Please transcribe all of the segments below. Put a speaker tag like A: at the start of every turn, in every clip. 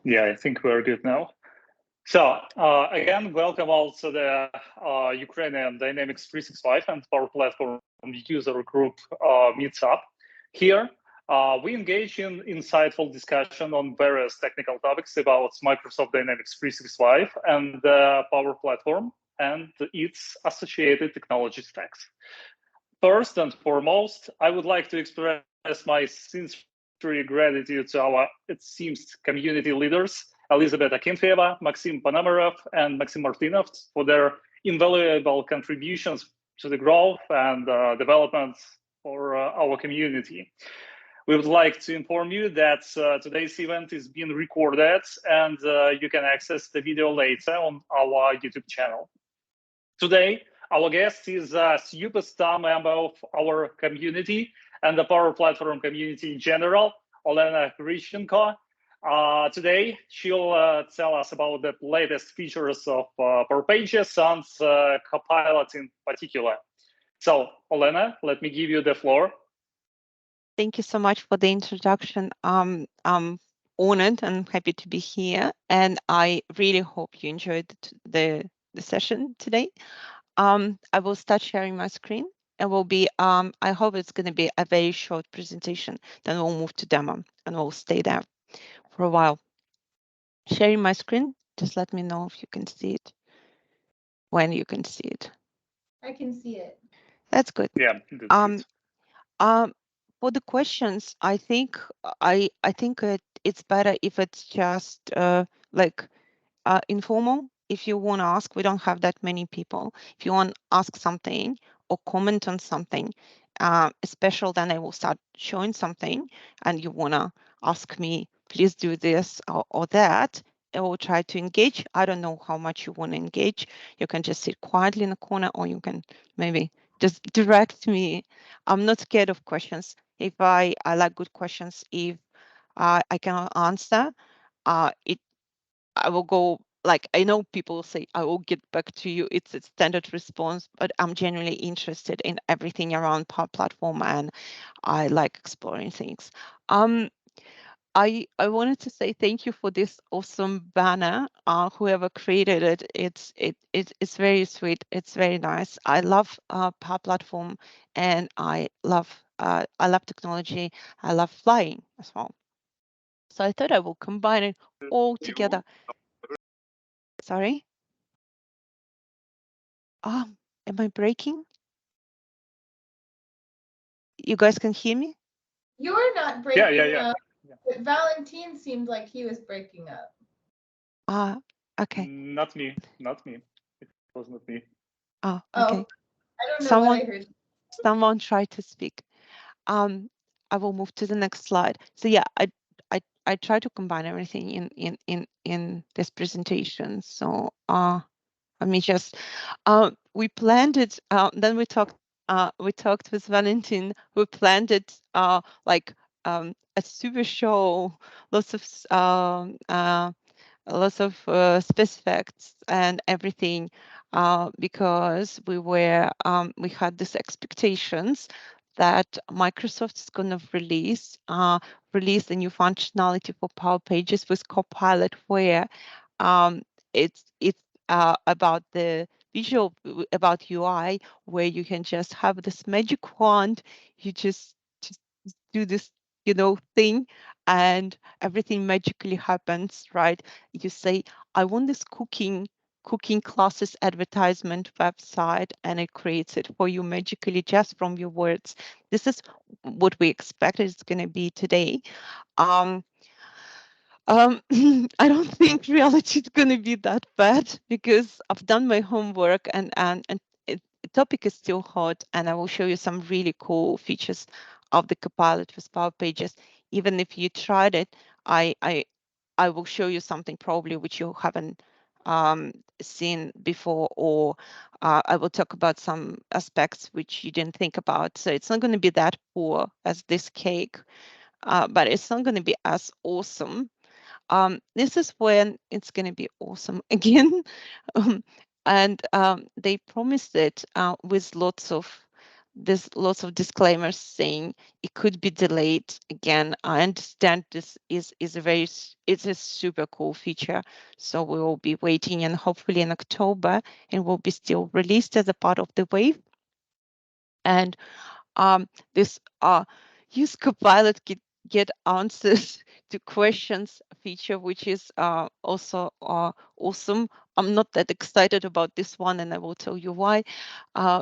A: Yeah, I think we're good now. So again, welcome all to the Ukrainian Dynamics 365 and Power Platform user group meetup. Here, we engage in insightful discussion on various technical topics about Microsoft Dynamics 365 and the Power Platform and its associated technology stacks. First and foremost, I would like to express my sincere gratitude to our, it seems, community leaders, Elizabeth Akinfeeva, Maxim Panomarov, and Maxim Martinov for their invaluable contributions to the growth and development for our community. We would like to inform you that today's event is being recorded and you can access the video later on our YouTube channel. Today, our guest is a superstar member of our community and the Power Platform community in general, Olena Grishchenko. Today, she'll tell us about the latest features of Power Pages and Copilot in particular. So, Olena, let me give you the floor.
B: Thank you so much for the introduction. I'm honored and happy to be here, and I really hope you enjoyed the session today. I will start sharing my screen. It will be, I hope it's going to be a very short presentation. Then we'll move to demo and we'll stay there for a while. Sharing my screen, just let me know if you can see it, when you can see it.
C: I can see it.
B: That's good.
A: Yeah. That's
B: good. For the questions, I think it's better if it's just like informal. If you want to ask, we don't have that many people. If you want to ask something or comment on something special, then I will start showing something and you want to ask me, please do this or that. I will try to engage. I don't know how much you want to engage. You can just sit quietly in the corner or you can maybe just direct me. I'm not scared of questions. If I like good questions, if I cannot answer, I will go, like, I know people say, I will get back to you. It's a standard response, but I'm genuinely interested in everything around Power Platform and I like exploring things. I wanted to say thank you for this awesome banner. Whoever created it, it's very sweet. It's very nice. I love Power Platform and I love technology. I love flying as well. So I thought I will combine it all together. Sorry? Am I breaking? You guys can hear me?
C: You're not breaking
A: yeah.
C: up, but Valentine seemed like he was breaking up.
B: Okay.
A: Not me. It was not me.
B: Oh, okay.
C: I don't know what I heard.
B: Someone try to speak. I will move to the next slide. So yeah, I try to combine everything in this presentation. So let me just we planned it. Then we talked with Valentin. We planned it like a super show, lots of specifics and everything, because we had these expectations that Microsoft is going to release the new functionality for Power Pages with Copilot, where it's about the visual, about UI, where you can just have this magic wand, you just do this thing and everything magically happens, right? You say, I want this cooking classes advertisement website, and it creates it for you magically just from your words. This is what we expect it's going to be today. I don't think reality is going to be that bad because I've done my homework and the topic is still hot, and I will show you some really cool features of the Copilot with Power Pages. Even if you tried it, I will show you something probably which you haven't seen before, or I will talk about some aspects which you didn't think about. So it's not going to be that poor as this cake, but it's not going to be as awesome. This is when it's going to be awesome again. And they promised it with lots of there's lots of disclaimers saying it could be delayed. Again, I understand this is it's a super cool feature, so we will be waiting, and hopefully in October it will be still released as a part of the wave. And this use copilot get answers to questions feature, which is also awesome. I'm not that excited about this one, and I will tell you why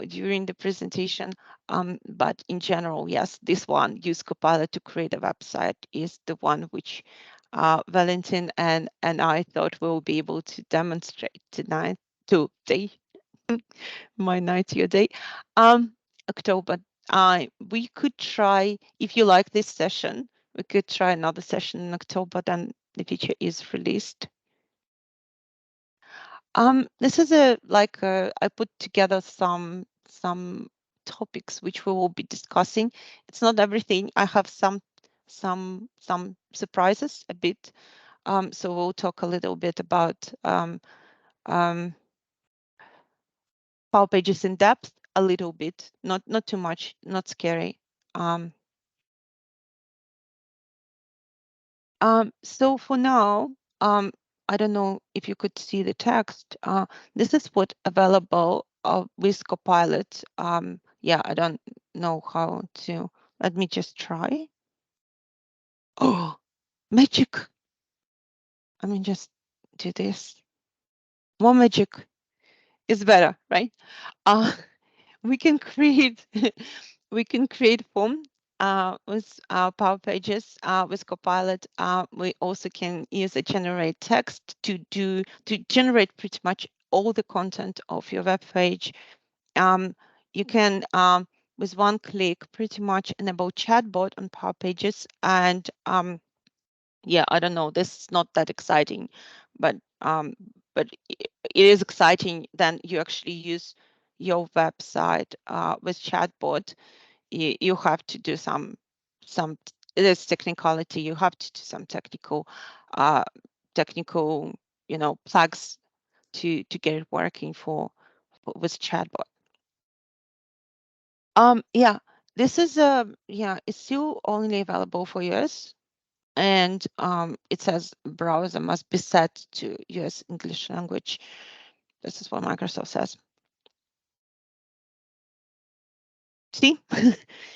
B: during the presentation. But in general, yes, this one, use copilot to create a website, is the one which Valentin and I thought we'll be able to demonstrate tonight, today, my 90th day. October. We could try, if you like this session, we could try another session in October, then the feature is released. This is I put together some topics which we will be discussing. It's not everything. I have some surprises a bit. So we'll talk a little bit about Power Pages in depth, a little bit, not too much, not scary. So for now, I don't know if you could see the text. This is what available with Copilot. Yeah, I don't know how to. Let me just try. Oh, magic! I mean, just do this. More magic is better, right? We can create we can create form with Power Pages with Copilot. We also can use a generate text to generate pretty much all the content of your web page. You can with one click pretty much enable chatbot on Power Pages, and yeah, I don't know, this is not that exciting, but it is exciting. Then you actually use your website with chatbot. You have to do some it is technicality. You have to do some technical plugs to get it working with chatbot. Yeah, this is it's still only available for US. And it says browser must be set to US English language. This is what Microsoft says. See,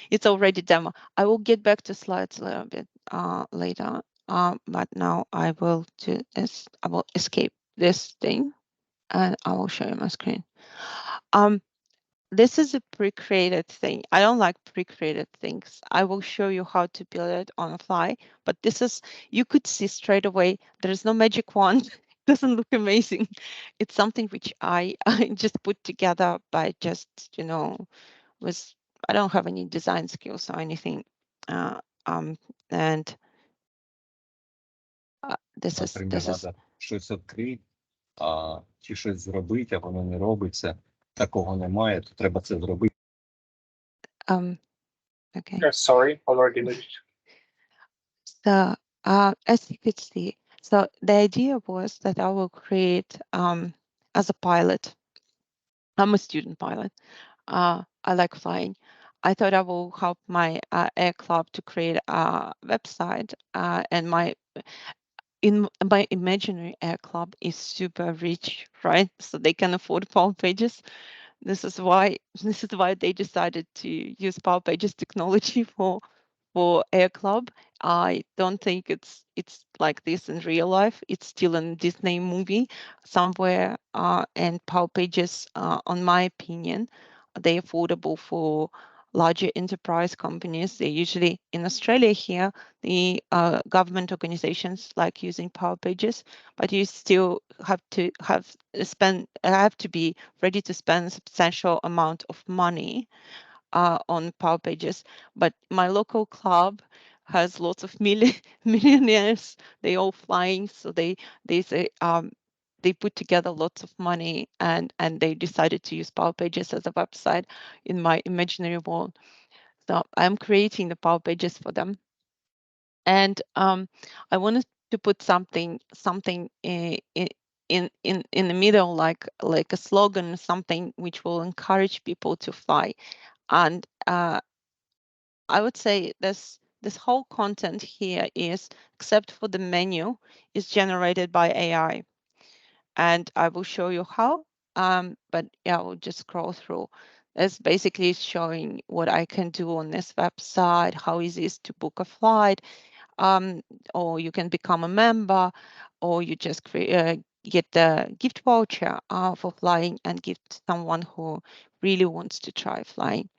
B: it's already demo. I will get back to slides a little bit later, but now I will do this. I will escape this thing, and I will show you my screen. This is a pre-created thing. I don't like pre-created things. I will show you how to build it on the fly, but this is, you could see straight away, there is no magic wand. It doesn't look amazing. It's something which I just put together by just, I don't have any design skills or anything. And this is
D: щось відкрити, чи щось зробити, а воно не робиться, такого немає, то треба це зробити.
B: Okay.
E: Sorry, already late.
B: So as you could see, so the idea was that I will create as a pilot. I'm a student pilot. I like flying. I thought I will help my air club to create a website, and my imaginary air club is super rich, right? So they can afford Power Pages. This is why they decided to use Power Pages technology for Air Club. I don't think it's like this in real life. It's still a Disney movie somewhere, and Power Pages, on my opinion, they're affordable for larger enterprise companies. They usually, in Australia here, the government organizations like using Power Pages, but you still have to have to be ready to spend a substantial amount of money on Power Pages. But my local club has lots of millionaires. They all flying, so they say they put together lots of money, and they decided to use Power Pages as a website in my imaginary world. So I'm creating the Power Pages for them, and I wanted to put something in the middle, like a slogan, something which will encourage people to fly. And I would say this whole content here is, except for the menu, is generated by AI. And I will show you how, but yeah, we'll just scroll through. It's basically showing what I can do on this website, how easy it is to book a flight, or you can become a member, or you just get the gift voucher for flying and give to someone who really wants to try flying.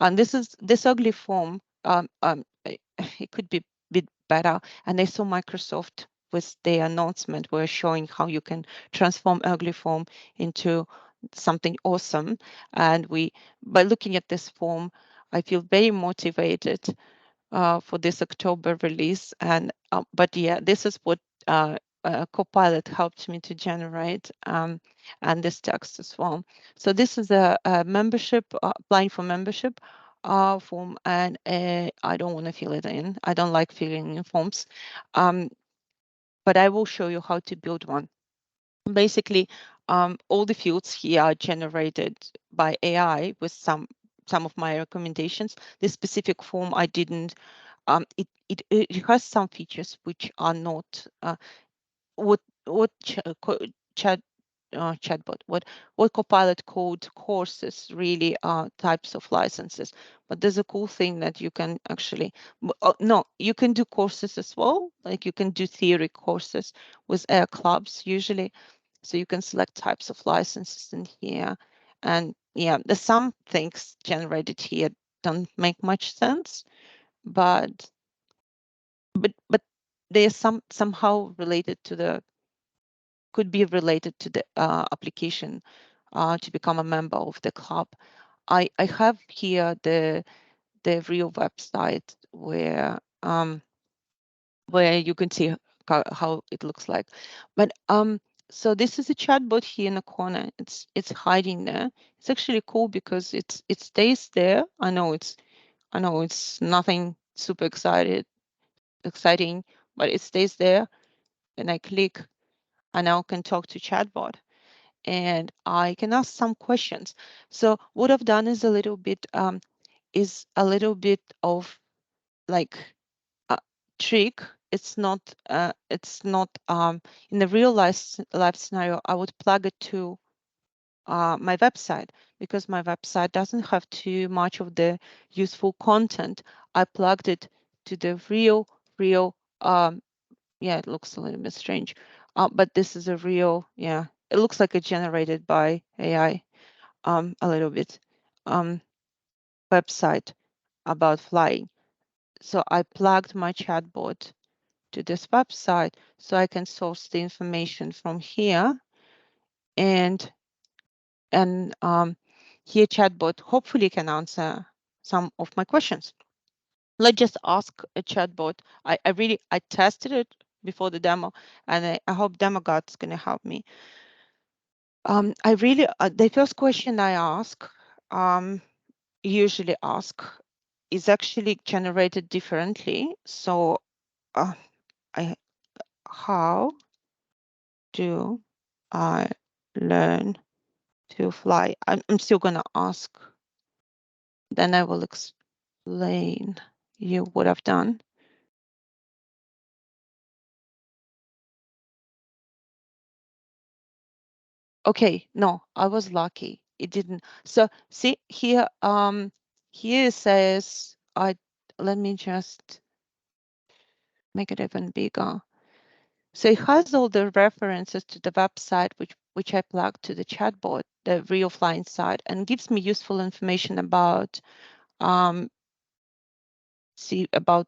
B: And this ugly form, it could be a bit better. And I saw Microsoft with their announcement were showing how you can transform ugly form into something awesome. And by looking at this form, I feel very motivated for this October release. And but yeah, this is what Copilot helped me to generate, and this text as well. So this is a membership, applying for membership form, and I don't want to fill it in. I don't like filling in forms, but I will show you how to build one. Basically, all the fields here are generated by AI with some of my recommendations. This specific form I didn't. It has some features which are not what chatbot, what Copilot called courses really are types of licenses. But there's a cool thing that you can actually, no, you can do courses as well. Like you can do theory courses with air clubs usually. So you can select types of licenses in here. And yeah, there's some things generated here don't make much sense, but they're somehow related to the, could be related to the application to become a member of the club. I have here the real website where you can see how it looks like. But so this is a chatbot here in the corner. It's hiding there. It's actually cool because it stays there. I know it's nothing super exciting, but it stays there. And I click, and now can talk to chatbot, and I can ask some questions. So what I've done is a little bit of like a trick. It's not in the real life scenario. I would plug it to my website, because my website doesn't have too much of the useful content. I plugged it to the real yeah, it looks a little bit strange, but this is a real, yeah, it looks like it's generated by AI, a little bit, website about flying. So I plugged my chatbot to this website so I can source the information from here, and here chatbot hopefully can answer some of my questions. Let's just ask a chatbot. I tested it before the demo, and I hope DemoGod's going to help me. The first question I usually ask is actually generated differently. So how do I learn to fly? I'm still going to ask. Then I will explain you what I've done. Okay, no, I was lucky. It didn't. So see here, here it says, let me just make it even bigger. So it has all the references to the website which I plugged to the chatbot, the real flying site, and gives me useful information about about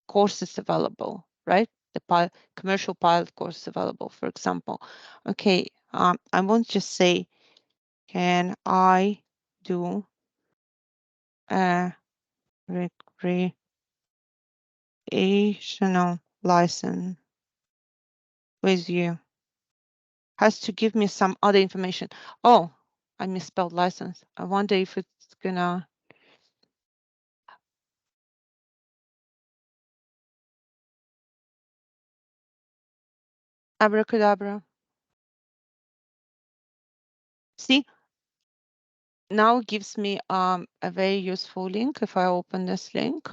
B: courses available, right? The commercial pilot course available, for example. Okay, I won't just say, can I do a recreational license with you? Has to give me some other information. Oh, I misspelled license. I wonder if it's gonna. Abracadabra. See, now gives me a very useful link. If I open this link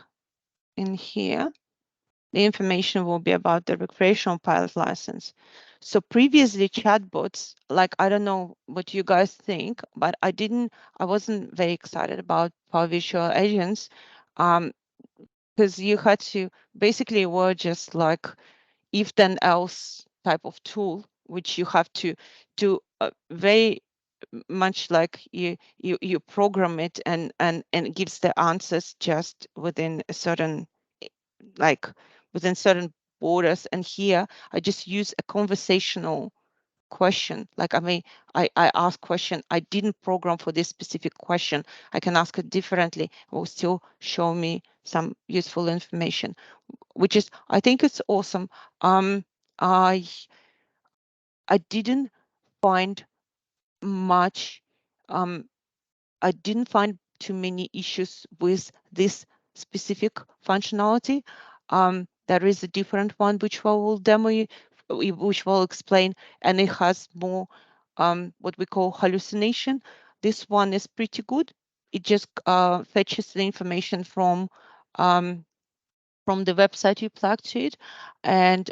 B: in here, the information will be about the recreational pilot license. So previously chatbots, like, I don't know what you guys think, but I wasn't very excited about Power Visual Agents, because you had to, basically were just like if then else type of tool, which you have to do very much like you program it and it gives the answers just within a certain, like within certain borders. And here I just use a conversational question. Like, I mean, I ask question, I didn't program for this specific question. I can ask it differently. It will still show me some useful information, which is, I think it's awesome. I didn't find much, I didn't find too many issues with this specific functionality. There is a different one which I will demo you, which will explain, and it has more what we call hallucination. This one is pretty good. It just fetches the information from the website you plug to it and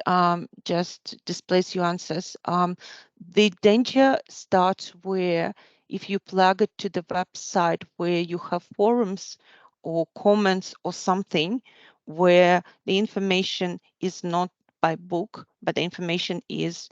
B: just displays your answers. The danger starts where if you plug it to the website where you have forums or comments or something where the information is not by book, but the information is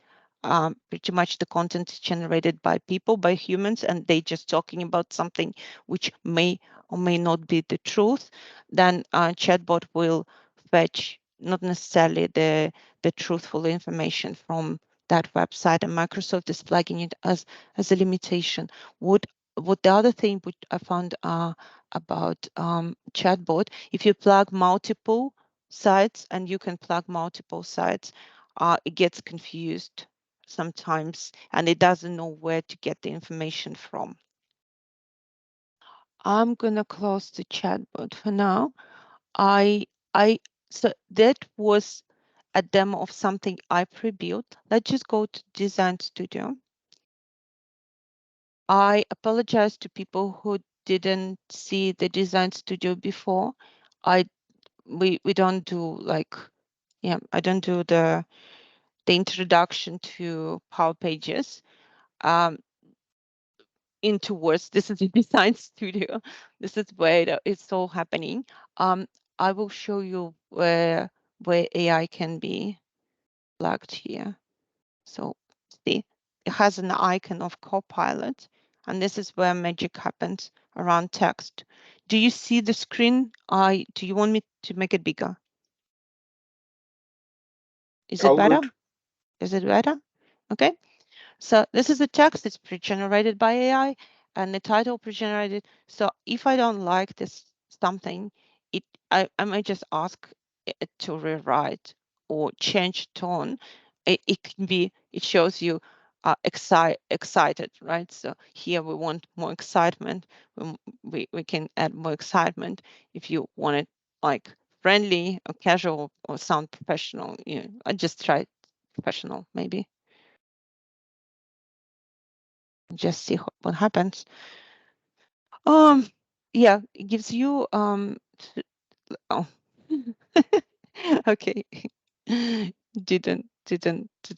B: pretty much the content generated by people, by humans, and they just talking about something which may or may not be the truth, then chatbot will fetch not necessarily the truthful information from that website, and Microsoft is flagging it as a limitation. What the other thing which I found about chatbot, if you plug multiple sites, and you can plug multiple sites, it gets confused sometimes and it doesn't know where to get the information from. I'm gonna close the chatbot for now. So that was a demo of something I pre-built. Let's just go to Design Studio. I apologize to people who didn't see the Design Studio before. We don't do like, yeah, I don't do the introduction to Power Pages into words. This is a Design Studio. This is where it's all happening. I will show you where AI can be plugged here. So see, it has an icon of copilot, and this is where magic happens around text. Do you see the screen? Do you want me to make it bigger? Is it better? Is it better? Okay. So this is the text. It's pre-generated by AI, and the title pre-generated. So if I don't like this something, I might just ask it to rewrite or change tone. It can be. It shows you excited, right? So here we want more excitement. We can add more excitement if you want it like friendly or casual or sound professional. You know, I just try professional maybe. Just see what happens. Yeah, it gives you oh okay. didn't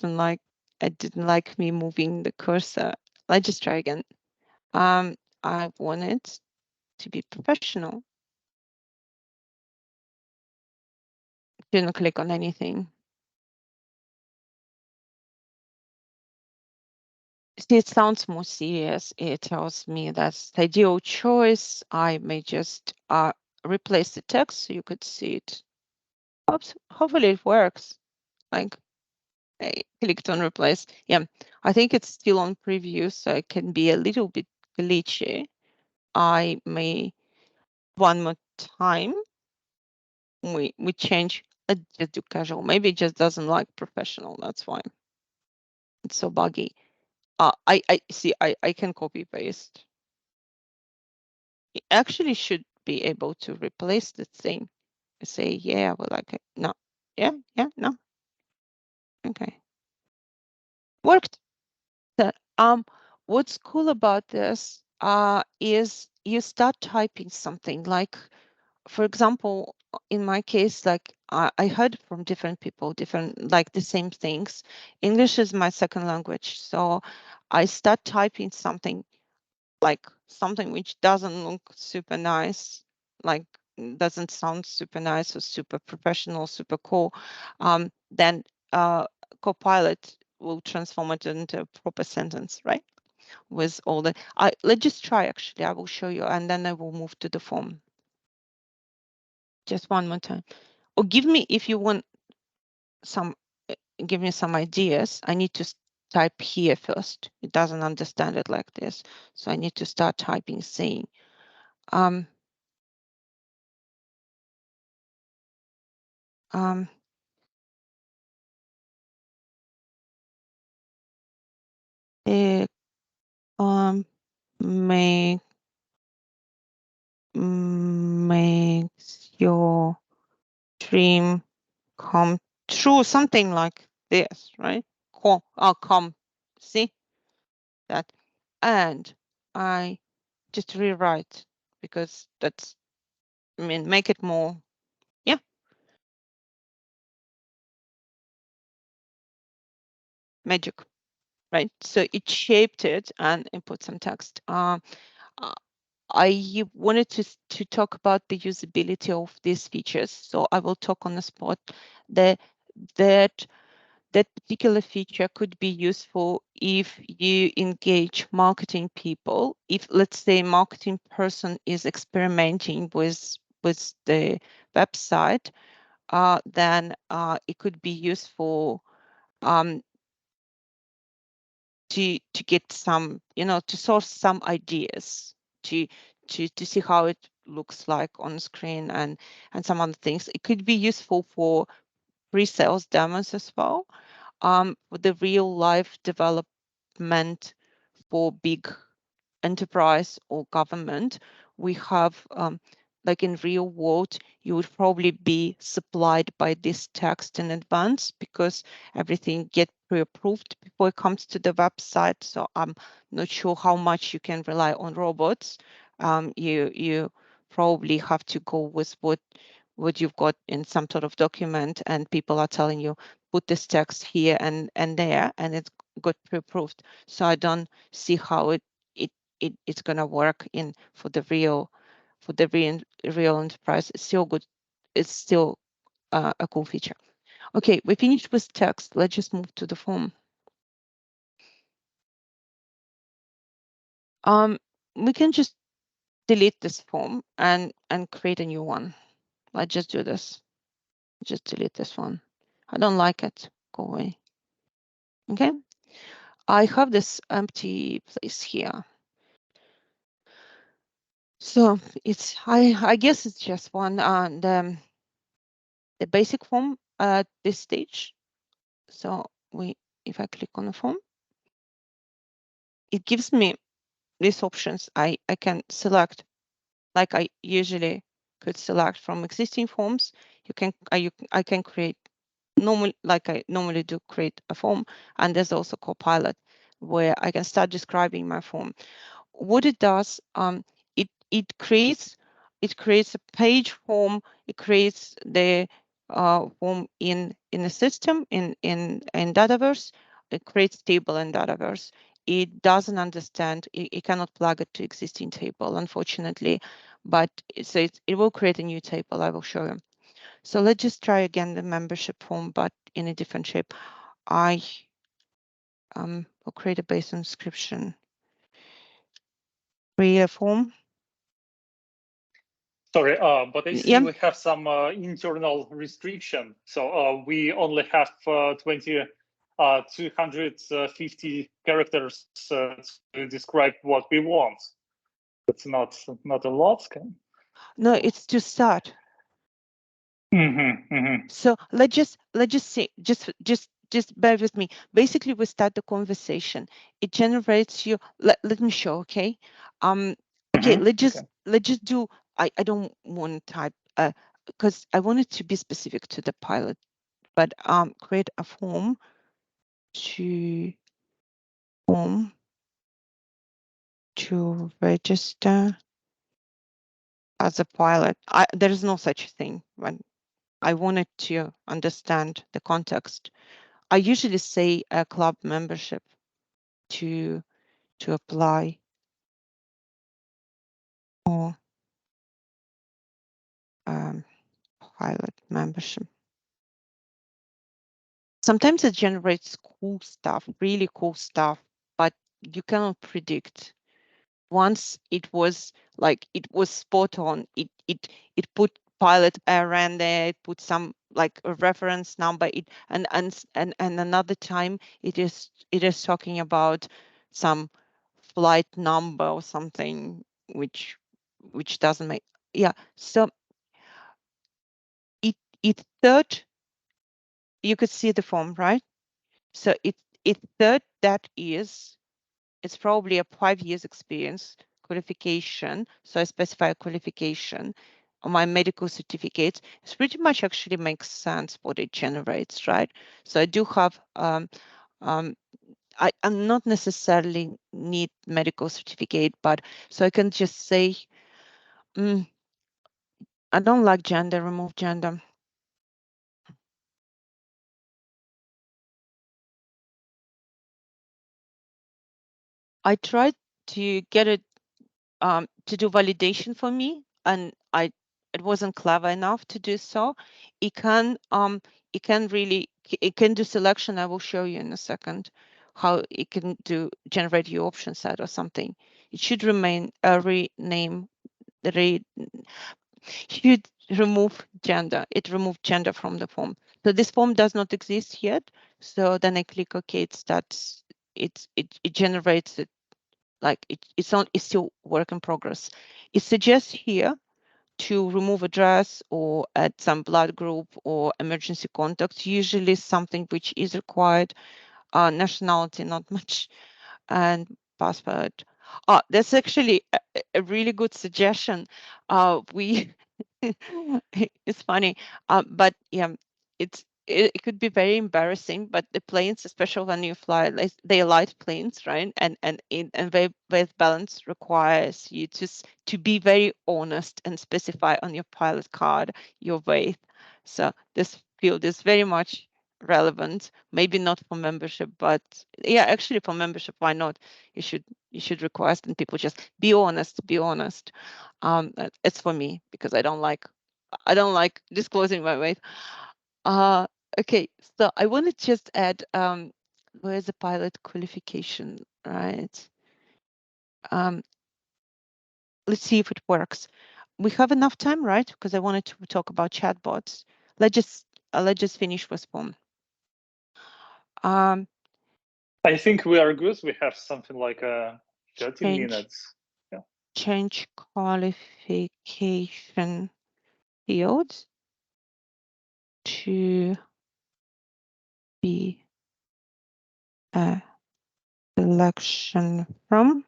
B: like, I didn't like me moving the cursor. Let's just try again. I want it to be professional. Didn't click on anything. See, it sounds more serious. It tells me that's the ideal choice. I may just replace the text so you could see it. Oops, hopefully it works. Like, I clicked on replace. Yeah, I think it's still on preview, so it can be a little bit glitchy. I may one more time. We change. Let's just do casual. Maybe it just doesn't like professional. That's why it's so buggy. I see. I can copy paste. It actually should be able to replace the thing. Say yeah, we like it. No. Yeah, no. Okay. Worked. So, what's cool about this is you start typing something like, for example, in my case, like I heard from different people, like the same things. English is my second language, so I start typing something like something which doesn't look super nice, like doesn't sound super nice or super professional, super cool. Then Copilot will transform it into a proper sentence, right? With all the, let's just try actually, I will show you, and then I will move to the form. Just one more time. Or give me, if you want some, give me some ideas. I need to type here first. It doesn't understand it like this. So I need to start typing, saying, um, it, make, makes your dream come true, something like this, right? Come, see that, and I just rewrite because that's, I mean, make it more, yeah. Magic, right? So it shaped it and put some text. I wanted to talk about the usability of these features, so I will talk on the spot. That particular feature could be useful if you engage marketing people. If, let's say, marketing person is experimenting with the website, then it could be useful to get some, to source some ideas, to see how it looks like on screen and some other things. It could be useful for pre-sales demos as well, for the real life development for big enterprise or government. We have, like in real world, you would probably be supplied by this text in advance because everything gets pre-approved before it comes to the website. So I'm not sure how much you can rely on robots. You probably have to go with what you've got in some sort of document, and people are telling you put this text here and there, and it's got pre-approved. So I don't see how it's gonna work in for the real enterprise. It's still good. It's still a cool feature. Okay, we finished with text. Let's just move to the form. We can just delete this form and create a new one. Let's just do this. Just delete this one. I don't like it. Go away. Okay. I have this empty place here. So it's, I guess it's just one, the basic form at this stage. So if I click on the form, it gives me these options. I can select, like I usually could select from existing forms. I can create normal, like I normally do, create a form, and there's also Copilot where I can start describing my form. What it does, it creates a page form. It creates the form in a system in Dataverse. It creates table in Dataverse. It doesn't understand. It cannot plug it to existing table, unfortunately. But so it will create a new table. I will show you. So let's just try again the membership form, but in a different shape. I will create a base inscription. Create a form.
A: Sorry, but I see
B: Yeah.
A: we have some internal restriction. So we only have 250 characters to describe what we want. It's not a lot.
B: No, it's to start. So let's just say, just bear with me. Basically, we start the conversation. It generates you. Let me show. Okay. Okay. Let's just do. I don't want to type because I want it to be specific to the pilot. But create a form to form to register as a pilot. There is no such thing. When I wanted to understand the context, I usually say a club membership to apply, or pilot membership. Sometimes it generates cool stuff, really cool stuff, but you cannot predict. Once it was like, it was spot on. It put pilot errand there, it put some like a reference number, and another time it is talking about some flight number or something, which doesn't make, yeah. So it third, you could see the form, right? So it third, that is, it's probably a 5 years experience qualification. So I specify a qualification on my medical certificate. It's pretty much actually makes sense what it generates, right? So I do have, I'm not necessarily need medical certificate, but so I can just say, I don't like gender, remove gender. I tried to get it to do validation for me, and it wasn't clever enough to do so. It can do selection. I will show you in a second how it can do generate your option set or something. It should remain rename should remove gender. It removed gender from the form. So this form does not exist yet. So then I click OK. It starts. It generates it. Like it's still work in progress. It suggests here to remove address or add some blood group or emergency contacts, usually something which is required. Nationality, not much, and passport. That's actually a really good suggestion. We it's funny, but yeah, it could be very embarrassing. But the planes, especially when you fly, like, they are light planes, right? And weight balance requires you to be very honest and specify on your pilot card your weight. So this field is very much relevant. Maybe not for membership, but yeah, actually for membership, why not? You should request, and people just be honest. Be honest. It's for me because I don't like disclosing my weight. Okay, so I want to just add where's the pilot qualification, right? Let's see if it works. We have enough time, right? Because I wanted to talk about chatbots. Let's just finish with form.
A: I think we are good. We have something like 30 minutes. Yeah.
B: Change qualification fields to be a selection from.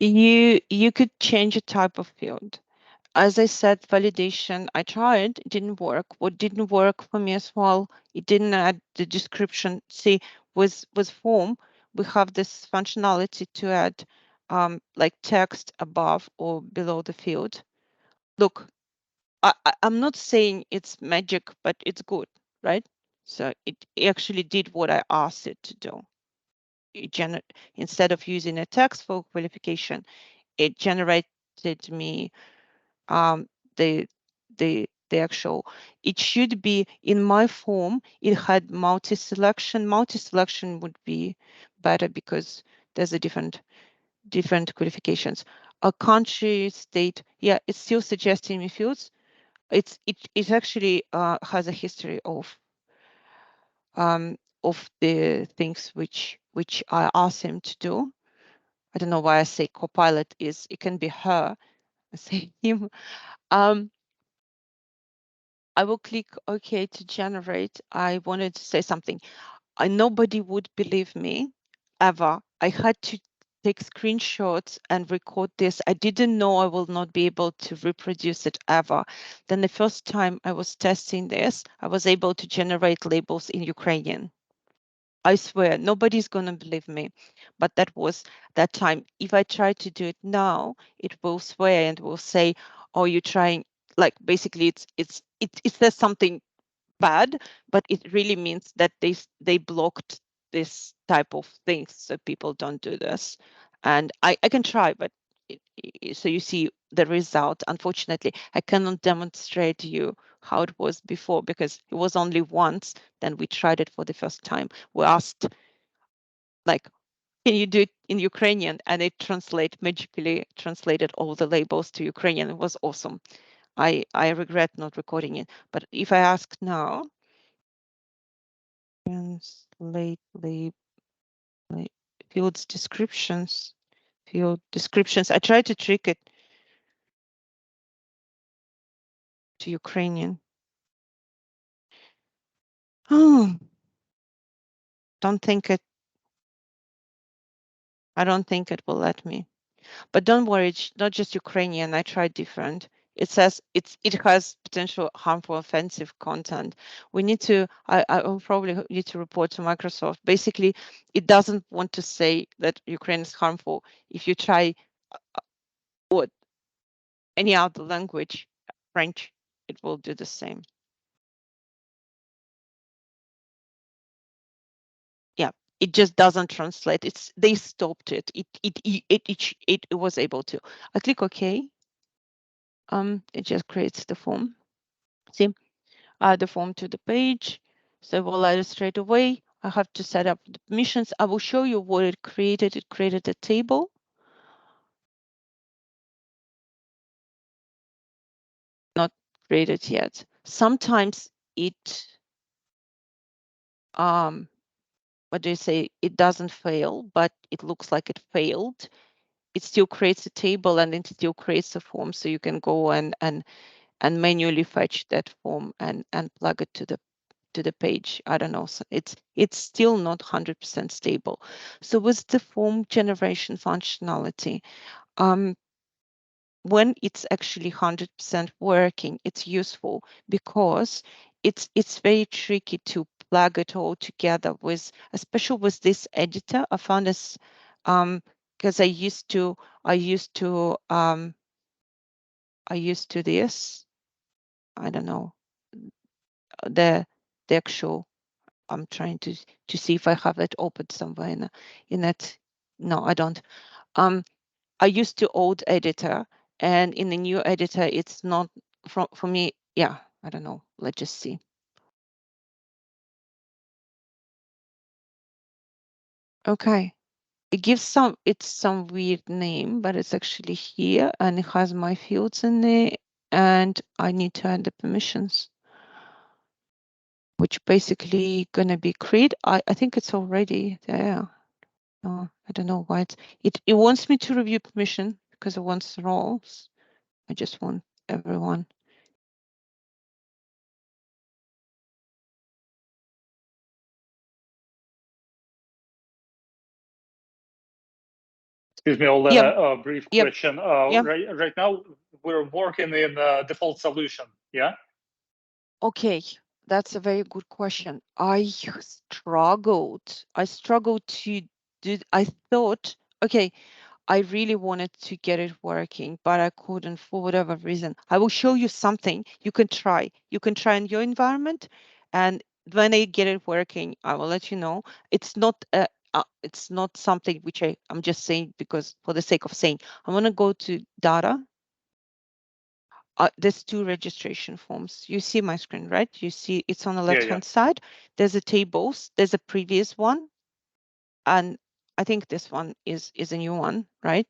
B: You could change a type of field. As I said, validation, I tried, it didn't work. What didn't work for me as well, it didn't add the description. See, with form, we have this functionality to add like text above or below the field. Look, I'm not saying it's magic, but it's good, right? So it actually did what I asked it to do. Instead of using a text for qualification, it generated me the actual. It should be in my form. It had multi-selection. Multi-selection would be better because there's a different qualifications. A country, state, yeah, it's still suggesting me fields. It actually has a history of the things which I asked him to do. I don't know why I say copilot is. It can be her. I say him. I will click OK to generate. I wanted to say something. nobody would believe me ever. I had to take screenshots and record this. I didn't know I will not be able to reproduce it ever. Then the first time I was testing this, I was able to generate labels in Ukrainian. I swear, nobody's going to believe me. But that was that time. If I try to do it now, it will swear and will say, oh, you're trying, like basically it says something bad, but it really means that they blocked this type of things so people don't do this. And I can try, but so you see the result. Unfortunately, I cannot demonstrate you how it was before because it was only once. Then we tried it for the first time. We asked, like, can you do it in Ukrainian? And it magically translated all the labels to Ukrainian. It was awesome. I regret not recording it. But if I ask now, translate fields descriptions, field descriptions. I tried to trick it to Ukrainian. Oh, I don't think it will let me. But don't worry, it's not just Ukrainian. I tried different. It says it has potential harmful offensive content. We need to, I will probably need to report to Microsoft. Basically, it doesn't want to say that Ukraine is harmful. If you try what any other language, French, it will do the same. Yeah, it just doesn't translate. They stopped it. It was able to. I click OK. It just creates the form. See, add the form to the page. So we'll add it straight away. I have to set up the permissions. I will show you what it created. It created a table. Not created yet. Sometimes it, what do you say? It doesn't fail, but it looks like it failed. It still creates a table and it still creates a form, so you can go and manually fetch that form and plug it to the page. I don't know. So it's still not 100% stable. So with the form generation functionality, when it's actually 100% working, it's useful because it's very tricky to plug it all together with, especially with this editor. I found this because I used to this. I don't know the actual. I'm trying to see if I have it open somewhere in it. No, I don't. I used to old editor, and in the new editor, it's not for me. Yeah, I don't know. Let's just see. Okay, it gives some weird name, but it's actually here, and it has my fields in there, and I need to add the permissions, which basically gonna be create. I think it's already there. I don't know why it wants me to review permission because it wants roles. I just want everyone.
A: Excuse me, Olena, a brief question.
B: Yeah.
A: Right now, we're working in a default solution, yeah?
B: Okay, that's a very good question. I struggled to do, I thought, okay, I really wanted to get it working, but I couldn't for whatever reason. I will show you something you can try. You can try in your environment, and when I get it working, I will let you know. It's not something which I'm just saying because for the sake of saying. I'm gonna go to data. There's two registration forms. You see my screen, right? You see it's on the left-hand side. There's a tables. There's a previous one, and I think this one is a new one, right?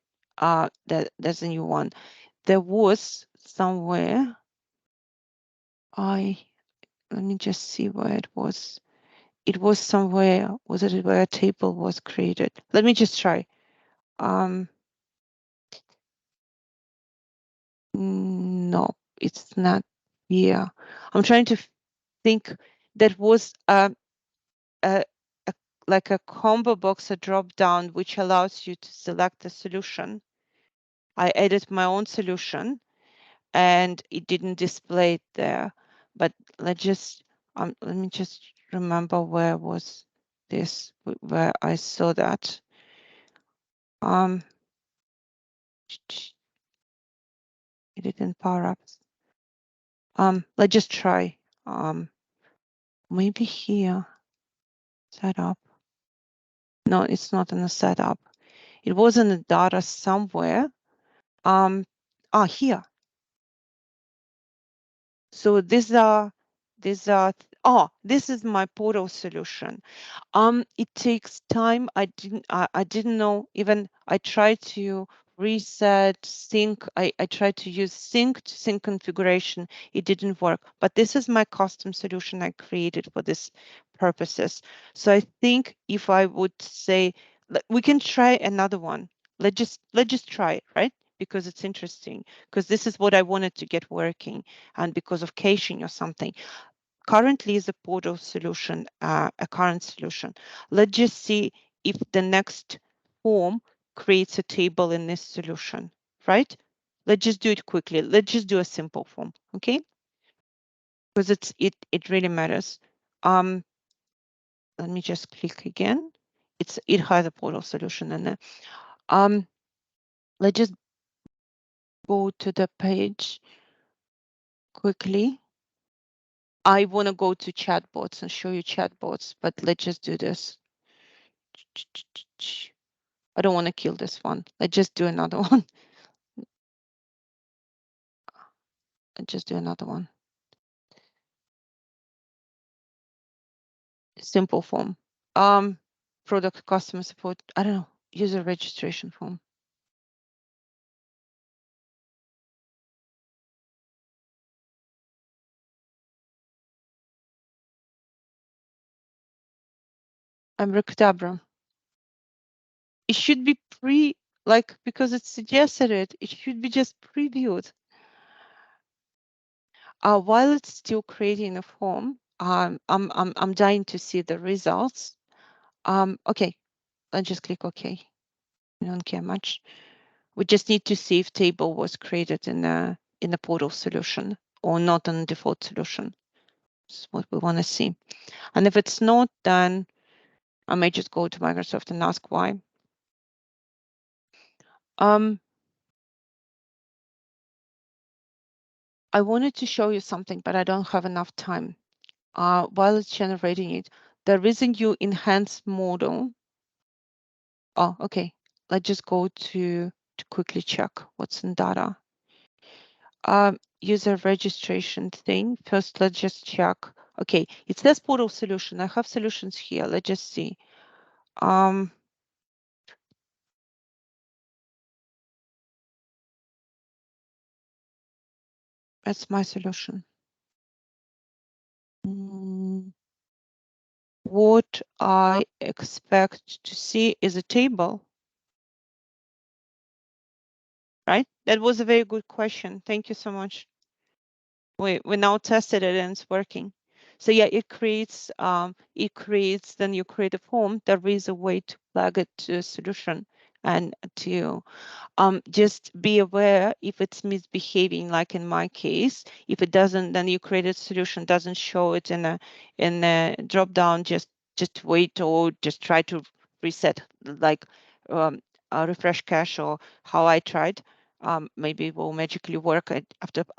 B: There's a new one. There was somewhere. Let me just see where it was. It was somewhere. Was it where a table was created? Let me just try. No, it's not here. I'm trying to think. That was a like a combo box, a drop down, which allows you to select a solution. I added my own solution and it didn't display it there. But let me just remember where was this, where I saw that. It didn't power up. Let's just try. Maybe here. Setup. No, it's not in the setup. It was in the data somewhere. Here. So this is my portal solution. It takes time. I didn't know. Even I tried to reset sync. I tried to use sync to sync configuration. It didn't work. But this is my custom solution I created for this purposes. So I think if I would say we can try another one. Let's just try it, right? Because it's interesting. Because this is what I wanted to get working, and because of caching or something. Currently is a portal solution, a current solution. Let's just see if the next form creates a table in this solution, right? Let's just do it quickly. Let's just do a simple form, okay? Because it really matters. Let me just click again. It has a portal solution in there. Let's just go to the page quickly. I want to go to chatbots and show you chatbots, but let's just do this. I don't want to kill this one. Let's just do another one. Let's just do another one. Simple form. Product customer support. I don't know. User registration form. Abracadabra. It should be because it suggested it. It should be just previewed. While it's still creating a form, I'm dying to see the results. Okay, let's just click OK. I don't care much. We just need to see if table was created in the portal solution or not in the default solution. That's what we want to see. And if it's not, then I may just go to Microsoft and ask why. I wanted to show you something, but I don't have enough time. While it's generating it, there is a new enhanced model. Oh, okay. Let's just go to quickly check what's in data. User registration thing. First, let's just check. Okay, it says portal solution. I have solutions here. Let's just see. That's my solution. What I expect to see is a table. Right? That was a very good question. Thank you so much. We now tested it and it's working. So yeah, it creates, then you create a form. There is a way to plug it to a solution and to just be aware if it's misbehaving, like in my case. If it doesn't, then you create a solution, doesn't show it in a drop down, just wait or just try to reset, like a refresh cache or how I tried. Maybe it will magically work.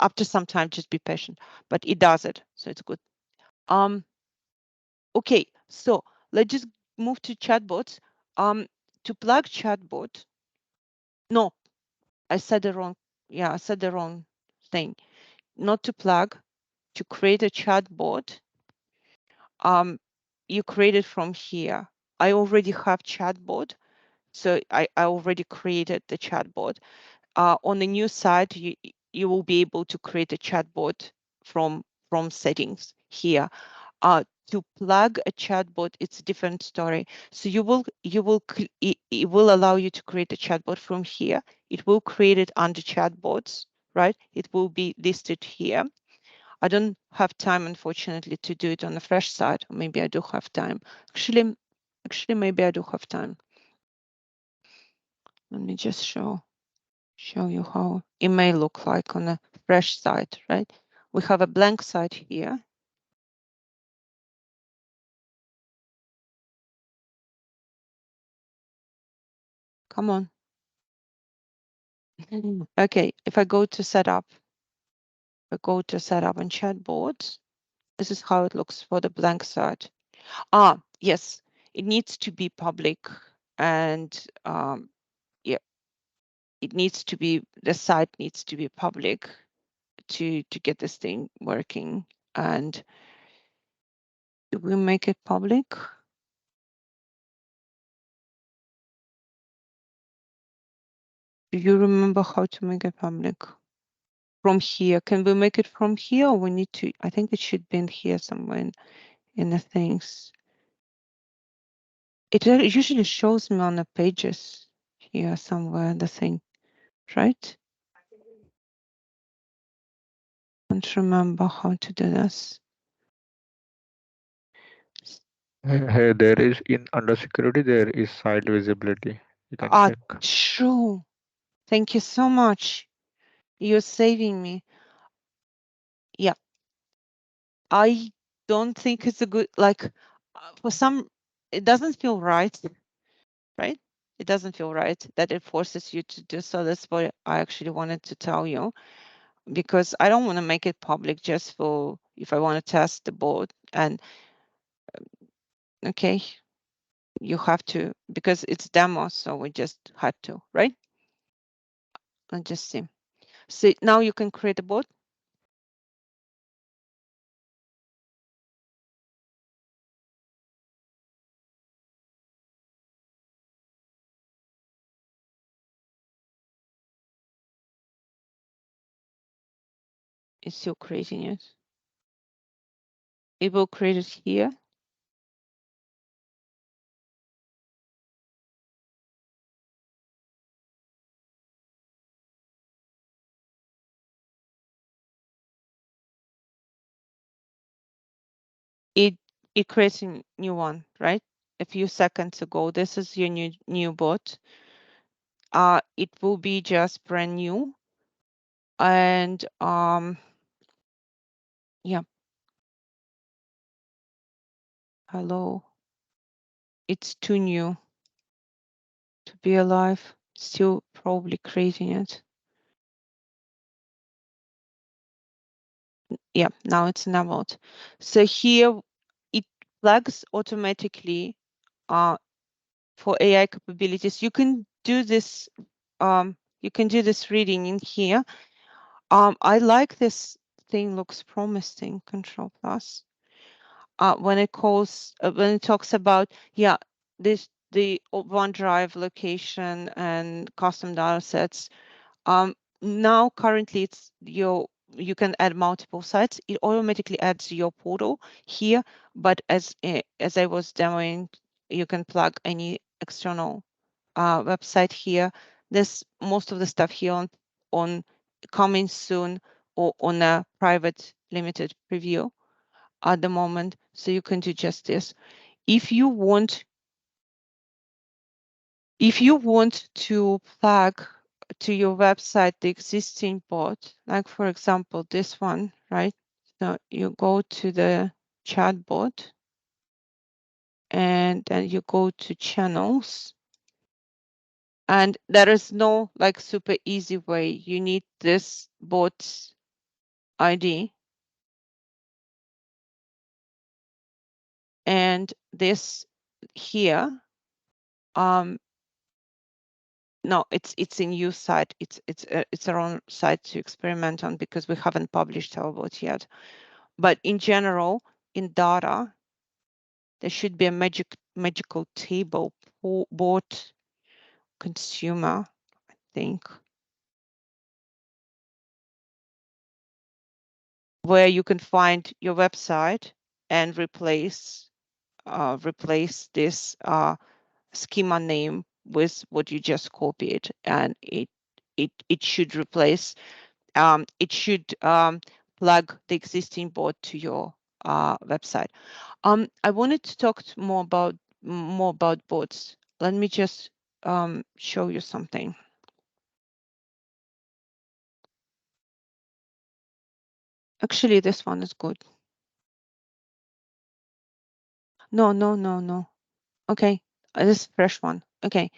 B: After some time, just be patient, but it does it, so it's good. Okay, so let's just move to chatbots. To plug chatbot, no, I said the wrong. Yeah, I said the wrong thing. Not to plug, to create a chatbot. You create it from here. I already have chatbot, so I already created the chatbot. On the new site, you will be able to create a chatbot from settings here. To plug a chatbot, it's a different story. So it will allow you to create a chatbot from here. It will create it under chatbots, right? It will be listed here. I don't have time, unfortunately, to do it on the fresh side. Maybe I do have time. Actually, Actually, maybe I do have time. Let me just show you how it may look like on a fresh site, right? We have a blank site here. Come on. Okay, if I go to setup, I go to setup and chatbots. This is how it looks for the blank site. Yes, it needs to be public, and yeah, it needs to be, the site needs to be public to get this thing working. And do we make it public? Do you remember how to make it public? From here, can we make it from here, or we need to? I think it should be in here somewhere in the things. It usually shows me on the pages here somewhere in the thing, right? Don't remember how to do this.
E: Hey, there is in under security, there is site visibility. You can check.
B: True. Thank you so much. You're saving me. Yeah. I don't think it's a good, like, for some, it doesn't feel right, right? It doesn't feel right that it forces you to do so. That's what I actually wanted to tell you, because I don't want to make it public just for if I want to test the board. And okay, you have to, because it's demo, so we just had to, right? Let's just see. So now you can create a board. It's still creating it. It will create it here. It creates a new one, right? A few seconds ago. This is your new bot. It will be just brand new. And yeah. Hello. It's too new to be alive. Still probably creating it. Yeah, now it's enabled. So here it flags automatically for AI capabilities. You can do this. You can do this reading in here. I like this thing. Looks promising. Control plus. When it talks about the OneDrive location and custom data sets. Now currently you can add multiple sites. It automatically adds your portal here, but as I was demoing, you can plug any external website here. There's most of the stuff here on coming soon or on a private limited preview at the moment. So you can do just this. If you want to plug to your website the existing bot, like for example this one, right? So you go to the chatbot and then you go to channels, and there is no like super easy way. You need this bot's ID and this here. No, it's a new site. It's our own site to experiment on because we haven't published our bot yet. But in general, in data, there should be a magical table for bot consumer, I think, where you can find your website and replace this schema name with what you just copied, and it should replace. It should plug the existing bot to your website. I wanted to talk more about more about bots. Let me just show you something. Actually, this one is good. No. Okay, this is fresh one. Okay,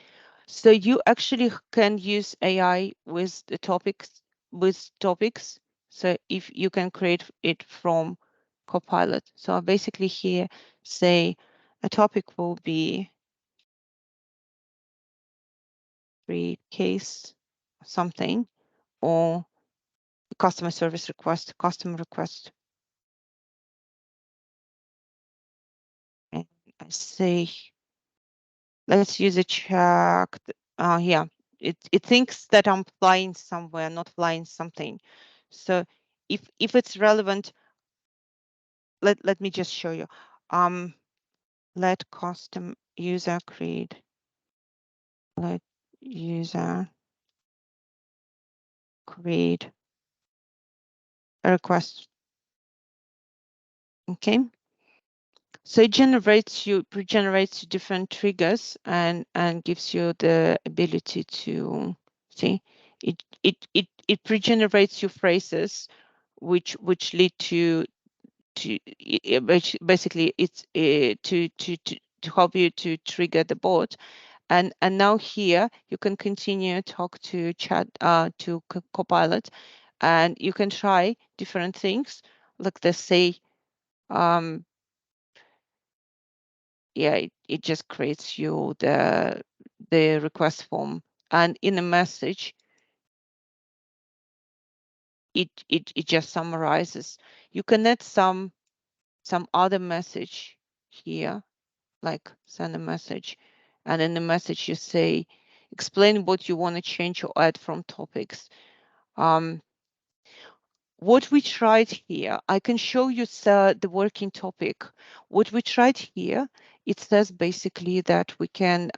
B: so you actually can use AI with the topics, So if you can create it from Copilot. So I basically here say a topic will be read case something, or customer service request, customer request. And I say, let's use a check. Yeah, it thinks that I'm flying somewhere, not flying something. So if it's relevant, let me just show you. Let custom user create. Let user create a request. Okay. So it pre-generates different triggers and gives you the ability to see. It pre-generates you phrases which lead to basically it's to help you to trigger the bot. And now here you can continue talk to Copilot, and you can try different things, like let's say yeah, it just creates you the request form, and in a message it just summarizes. You can add some other message here, like send a message, and in the message you say explain what you want to change or add from topics. What we tried here, I can show you the working topic. What we tried here, it says basically that we can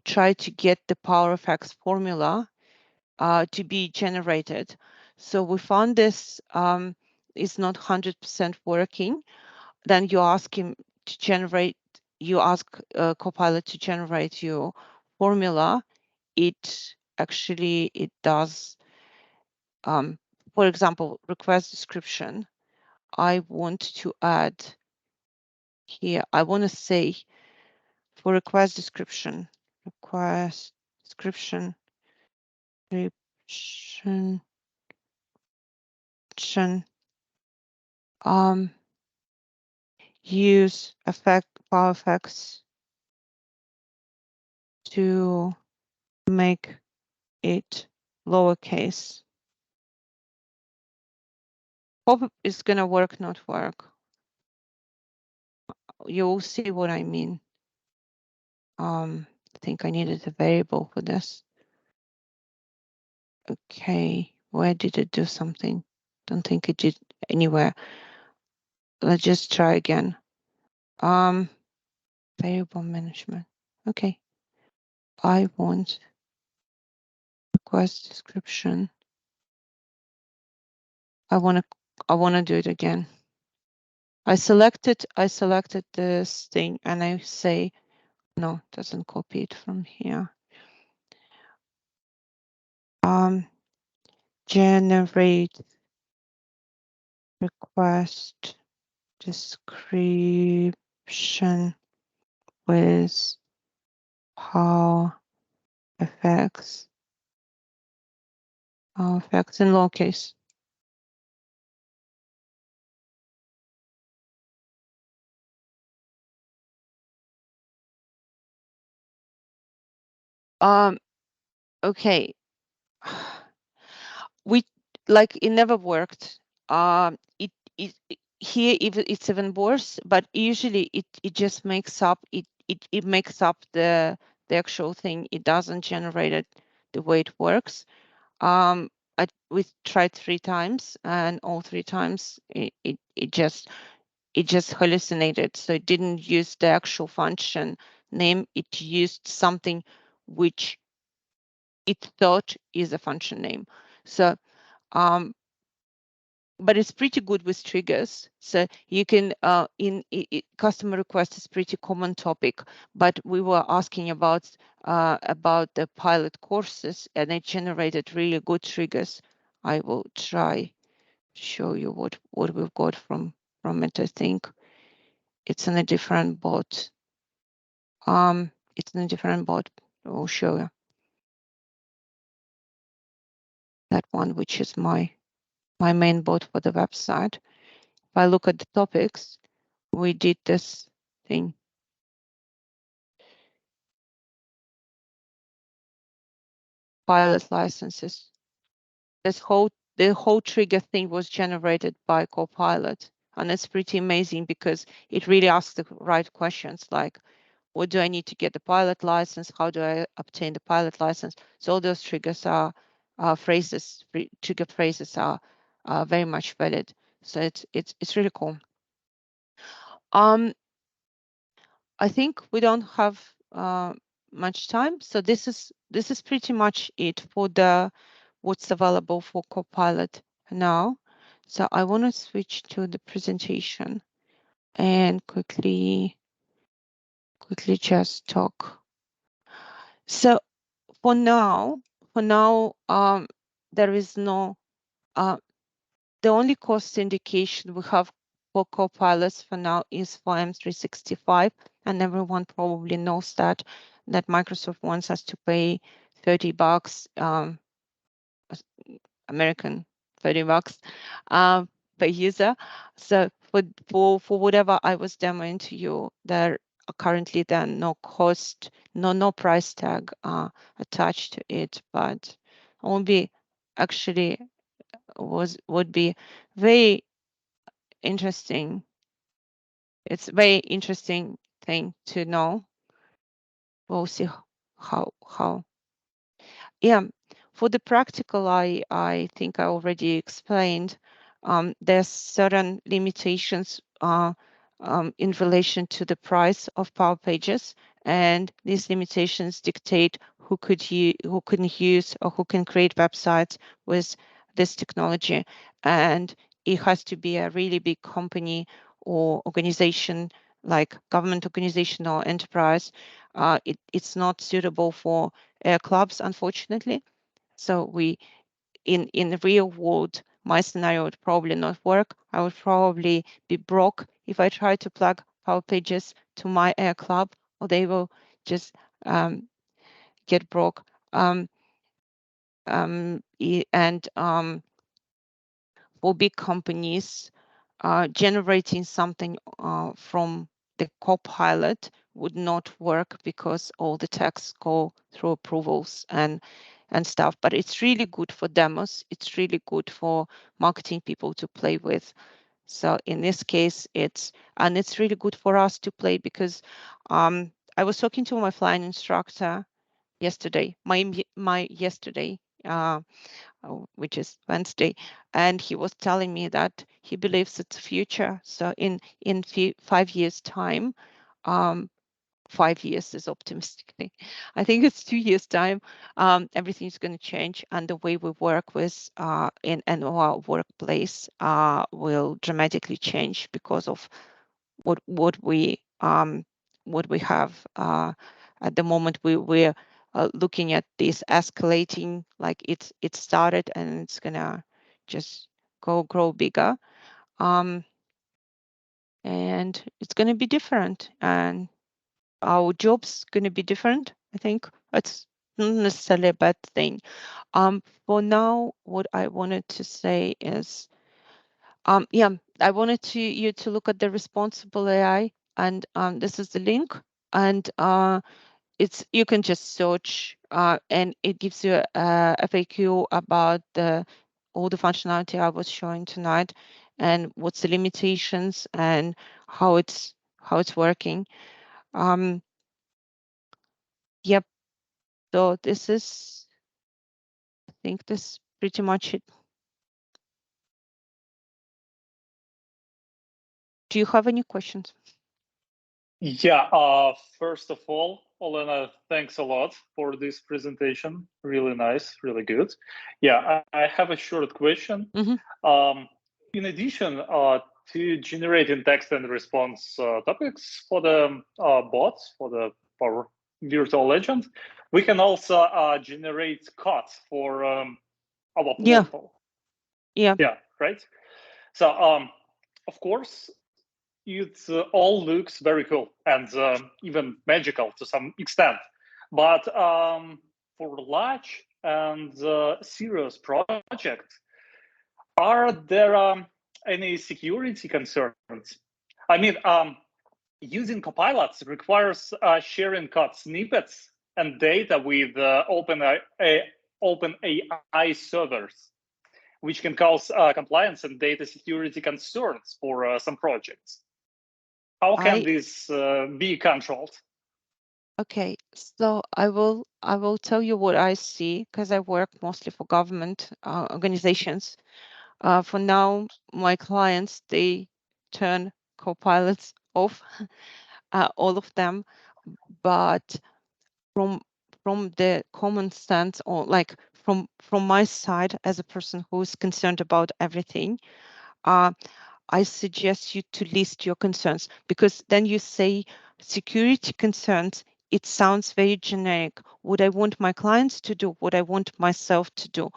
B: try to get the Power of X formula to be generated. So we found this is not 100% working. Then you ask him to generate. You ask Copilot to generate your formula. It does. For example, request description. I want to add here, I want to say for request description, use power effects to make it lowercase. Hope it's gonna work, not work. You'll see what I mean. I think I needed a variable for this. Okay, where did it do something? Don't think it did anywhere. Let's just try again. Variable management. Okay. I want request description. I want to do it again. I selected this thing and I say, no, it doesn't copy it from here. Generate request description with how effects in lowercase. Okay. We it never worked. Here it's even worse, but usually it just makes up it makes up the actual thing. It doesn't generate it the way it works. We tried 3 times, and all 3 times it just hallucinated. So it didn't use the actual function name. It used something which it thought is a function name. So but it's pretty good with triggers. So you can customer request is pretty common topic, but we were asking about the pilot courses, and it generated really good triggers. I will try show you what we've got from it. I think it's in a different bot. It's in a different bot. I'll show you that one, which is my main bot for the website. If I look at the topics, we did this thing. Pilot licenses. The whole trigger thing was generated by Copilot, and it's pretty amazing because it really asks the right questions, like, what do I need to get the pilot license? How do I obtain the pilot license? So all those triggers are phrases. Trigger phrases are very much valid. So it's really cool. I think we don't have much time, so this is pretty much it for the what's available for Copilot now. So I want to switch to the presentation and quickly just talk. So for now, there is no the only cost indication we have for Copilots for now is for M365, and everyone probably knows that Microsoft wants us to pay $30, American $30 per user. So for whatever I was demoing to you, there are currently no cost, no price tag attached to it, but will be actually would be very interesting. It's very interesting thing to know. We'll see how. Yeah, for the practical, I think I already explained. There's certain limitations in relation to the price of Power Pages, and these limitations dictate who can use or who can create websites with this technology. And it has to be a really big company or organization, like government organization or enterprise. It's not suitable for clubs, unfortunately. So in the real world, my scenario would probably not work. I would probably be broke if I try to plug Power Pages to my Air Club, or they will just get broke. For big companies, generating something from the Copilot would not work because all the texts go through approvals and stuff. But it's really good for demos. It's really good for marketing people to play with. So in this case, it's really good for us to play because I was talking to my flying instructor yesterday, which is Wednesday, and he was telling me that he believes it's the future. So in 5 years' time, 5 years is optimistically, I think it's 2 years' time, everything's going to change, and the way we work with in our workplace will dramatically change because of what we have at the moment. We're looking at this escalating, like it started and it's gonna just grow bigger, and it's gonna be different, and our jobs gonna be different. I think it's not necessarily a bad thing. For now, what I wanted to say is, I wanted you to look at the responsible AI, and this is the link, and you can just search, and it gives you a FAQ about all the functionality I was showing tonight, and what's the limitations and how it's working. Yep. So this is, I think this is pretty much it. Do you have any questions?
A: Yeah, first of all, Olena, thanks a lot for this presentation. Really nice, really good. Yeah, I have a short question.
B: Mhm.
A: in addition to generating text and response topics for the bots, for our virtual agent, we can also generate codes for our portal.
B: Yeah.
A: Right. So of course, it all looks very cool and even magical to some extent. But for large and serious projects, are there any security concerns? I mean, using copilots requires sharing code snippets and data with OpenAI servers, which can cause compliance and data security concerns for some projects. How can this be controlled?
B: Okay, so I will tell you what I see, because I work mostly for government organizations. For now, my clients, they turn copilots off, all of them. But from the common sense, or like from my side as a person who is concerned about everything, I suggest you to list your concerns, because then you say security concerns. It sounds very generic. What I want my clients to do, what I want myself to do.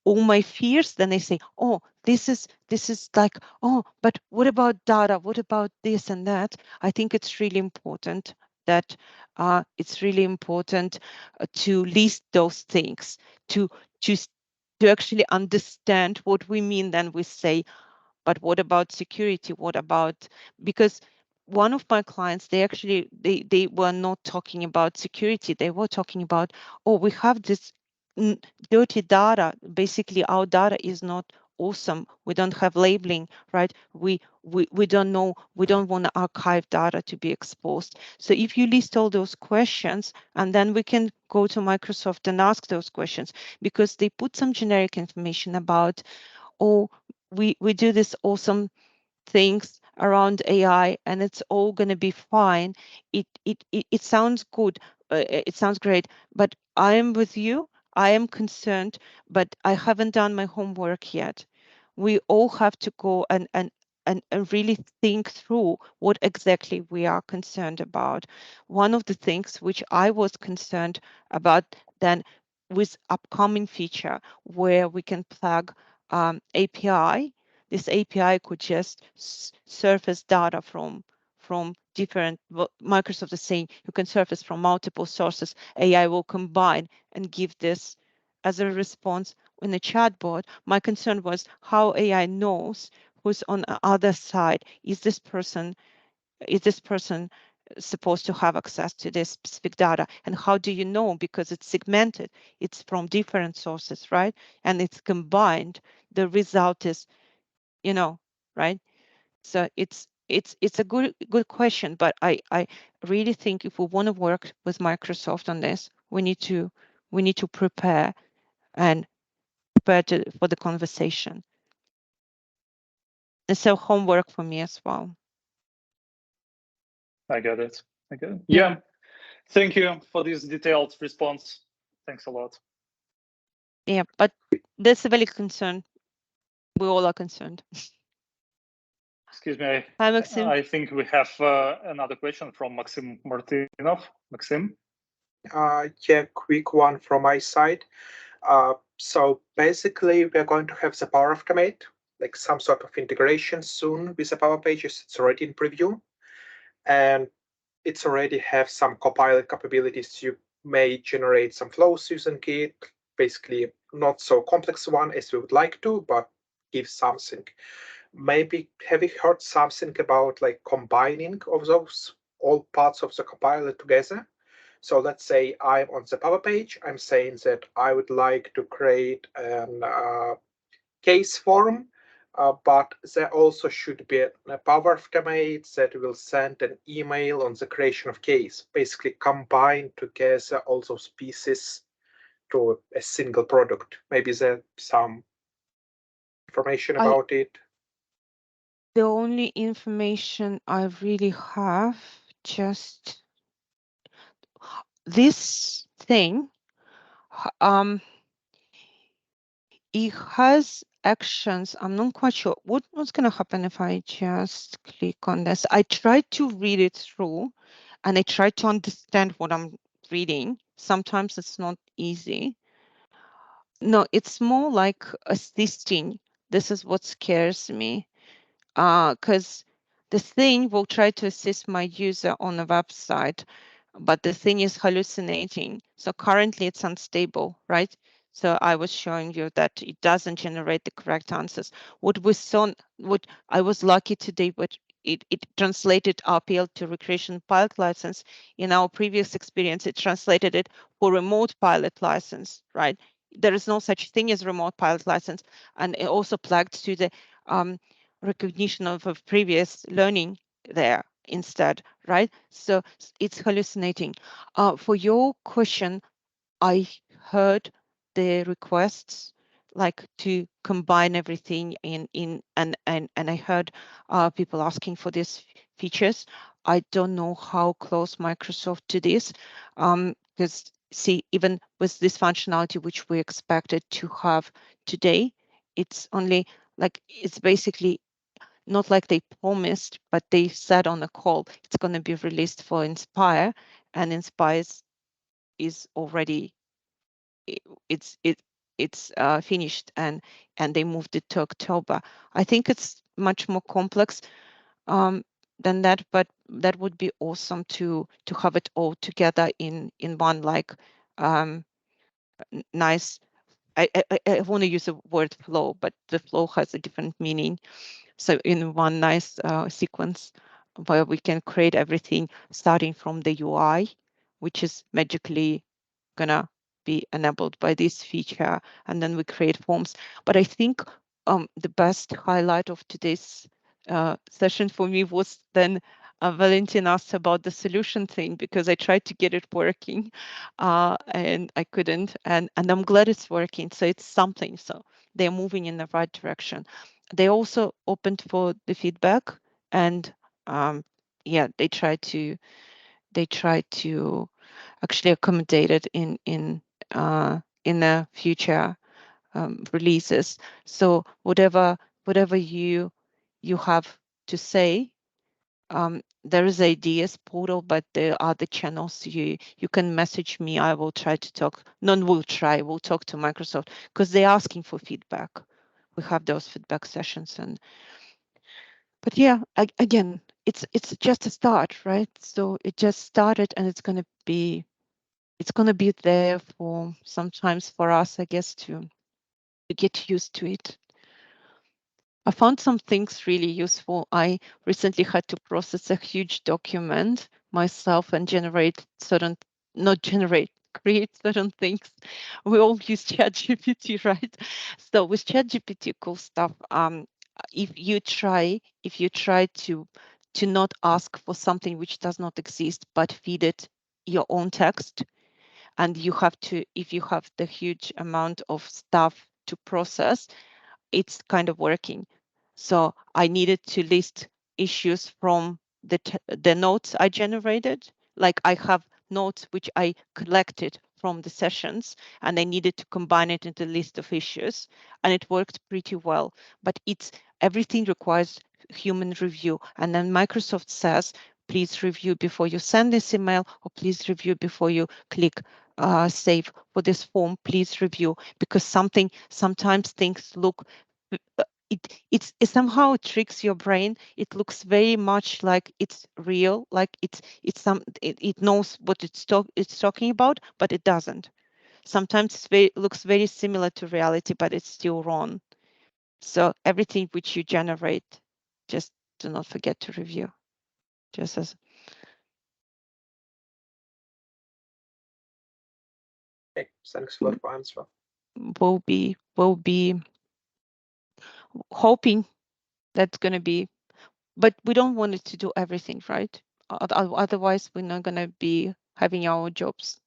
B: All my fears, then they say, oh, this is like, oh, but what about data? What about this and that? I think it's really important that to list those things, to actually understand what we mean. Then we say, but what about security? What about, because one of my clients, they were not talking about security. They were talking about, oh, we have this dirty data. Basically, our data is not awesome. We don't have labeling, right? We don't know. We don't want to archive data to be exposed. So if you list all those questions, and then we can go to Microsoft and ask those questions, because they put some generic information about, oh, we do this awesome things around AI and it's all going to be fine. It sounds good. It sounds great, but I am with you. I am concerned, but I haven't done my homework yet. We all have to go and really think through what exactly we are concerned about. One of the things which I was concerned about then with upcoming feature where we can plug API. This API could just surface data from different, Microsoft is saying you can surface from multiple sources. AI will combine and give this as a response in a chatbot. My concern was how AI knows who's on the other side. Is this person supposed to have access to this specific data? And how do you know? Because it's segmented, it's from different sources, right? And it's combined. The result is, right? So it's a good question, but I really think if we want to work with Microsoft on this, we need to prepare for the conversation. And so homework for me as well.
A: I get it. Yeah. Thank you for this detailed response. Thanks a lot.
B: Yeah, but that's a very concern. We all are concerned.
A: Excuse me.
B: Hi, Maxim.
A: I think we have another question from Maxim Martinov. Maxim?
F: Yeah, quick one from my side. So basically, we're going to have the Power Automate, like some sort of integration soon with the Power Pages. It's already in preview, and it's already have some Copilot capabilities. You may generate some flows using it. Basically, not so complex one as we would like to, but give something. Maybe have you heard something about like combining of those all parts of the Copilot together? So let's say I'm on the Power Page. I'm saying that I would like to create a case form, but there also should be a Power Automate that will send an email on the creation of case, basically combine together all those pieces to a single product. Maybe there's some information about it.
B: The only information I really have, just this thing, it has actions, I'm not quite sure what's going to happen if I just click on this. I tried to read it through and I tried to understand what I'm reading. Sometimes it's not easy. No, it's more like assisting. This is what scares me. Because the thing will try to assist my user on the website, but the thing is hallucinating. So currently it's unstable, right? So I was showing you that it doesn't generate the correct answers. What I was lucky today, but it translated RPL to recreation pilot license. In our previous experience, it translated it for remote pilot license, right? There is no such thing as remote pilot license. And it also plugged to the recognition of previous learning there instead, right? So it's hallucinating. For your question, I heard the requests like to combine everything and I heard people asking for these features. I don't know how close Microsoft to this, because see, even with this functionality which we expected to have today, it's only like it's basically not like they promised, but they said on the call it's going to be released for Inspire, and Inspire is already it's finished and they moved it to October. I think it's much more complex than that, but that would be awesome to have it all together in one like nice. I want to use the word flow, but the flow has a different meaning. So in one nice sequence where we can create everything starting from the UI, which is magically gonna be enabled by this feature, and then we create forms. But I think the best highlight of today's session for me was then Valentin asked about the solution thing, because I tried to get it working and I couldn't, and I'm glad it's working. So it's something. So they're moving in the right direction. They also opened for the feedback, and yeah, they try to actually accommodate it in the future releases. So whatever you have to say, there is a DS portal, but there are the channels you can message me. I will try to talk. We'll talk to Microsoft, because they're asking for feedback. We have those feedback sessions, but yeah, again, it's just a start, right? So it just started, and it's gonna be there for sometimes for us, I guess, to get used to it. I found some things really useful. I recently had to process a huge document myself and create certain things. We all use ChatGPT, right? So with ChatGPT, cool stuff. If you try to not ask for something which does not exist, but feed it your own text, and you have to, if you have the huge amount of stuff to process, it's kind of working. So I needed to list issues from the notes I generated. Like I have notes which I collected from the sessions, and I needed to combine it into a list of issues, and it worked pretty well. But everything requires human review, and then Microsoft says, please review before you send this email, or please review before you click save for this form. Please review, because sometimes things look it somehow tricks your brain. It looks very much like it's real, like it knows what it's talking about, but it doesn't. Sometimes it looks very similar to reality, but it's still wrong. So everything which you generate, just do not forget to review. Just as
F: Okay, thanks a lot for answer.
B: we'll be hoping that's going to be, but we don't want it to do everything, right? Otherwise, we're not going to be having our jobs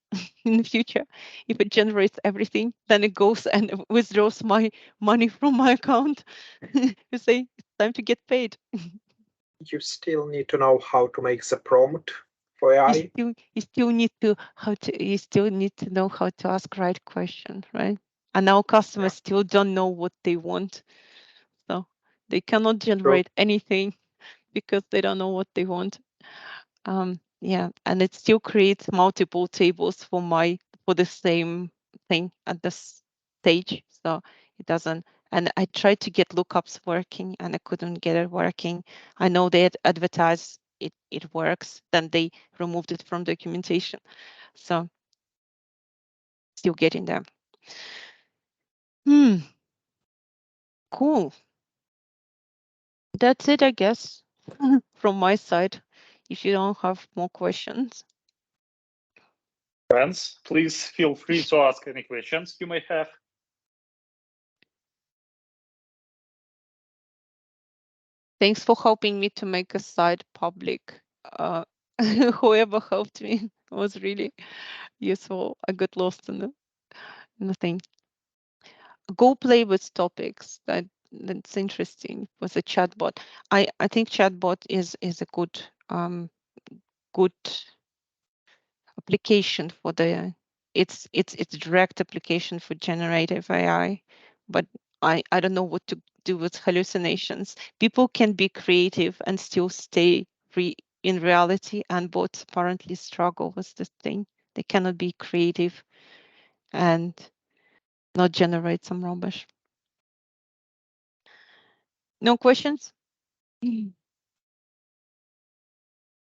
B: in the future. If it generates everything, then it goes and withdraws my money from my account. You say it's time to get paid.
F: You still need to know how to make the prompt for AI.
B: You still need to know how to ask right question, right? and now customers still don't know what they want. So they cannot generate anything because they don't know what they want. Yeah, and it still creates multiple tables for the same thing at this stage. So it doesn't. And I tried to get lookups working, and I couldn't get it working. I know they had advertised it works, then they removed it from documentation. So still getting there. Cool. That's it, I guess, from my side. If you don't have more questions.
A: Friends, please feel free to ask any questions you may have.
B: Thanks for helping me to make a site public. Whoever helped me was really useful. I got lost in the thing. Go play with topics. That's interesting with a chatbot. I think chatbot is a good application for it's direct application for generative AI, but I don't know what to do with hallucinations. People can be creative and still stay in reality, and bots apparently struggle with this thing. They cannot be creative and not generate some rubbish. No questions?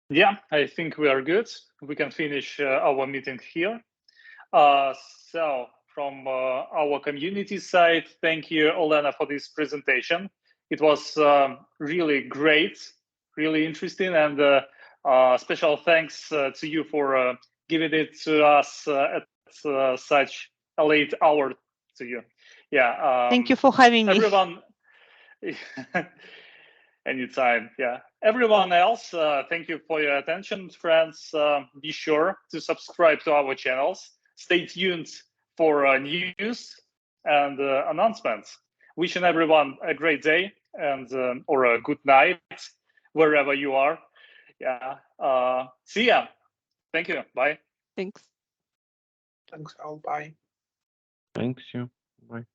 A: Yeah, I think we are good. We can finish our meeting here. So from our community side, thank you, Olena, for this presentation. It was really great, really interesting, and special thanks to you for giving it to us at such a late hour to you. Yeah.
B: Thank you for having me.
A: Everyone. Anytime. Yeah. Everyone else, thank you for your attention, friends. Be sure to subscribe to our channels. Stay tuned for news and announcements. Wishing everyone a great day and or a good night wherever you are. Yeah. See ya. Thank you. Bye.
B: Thanks.
F: Thanks all. Bye.
E: Thanks you. Bye.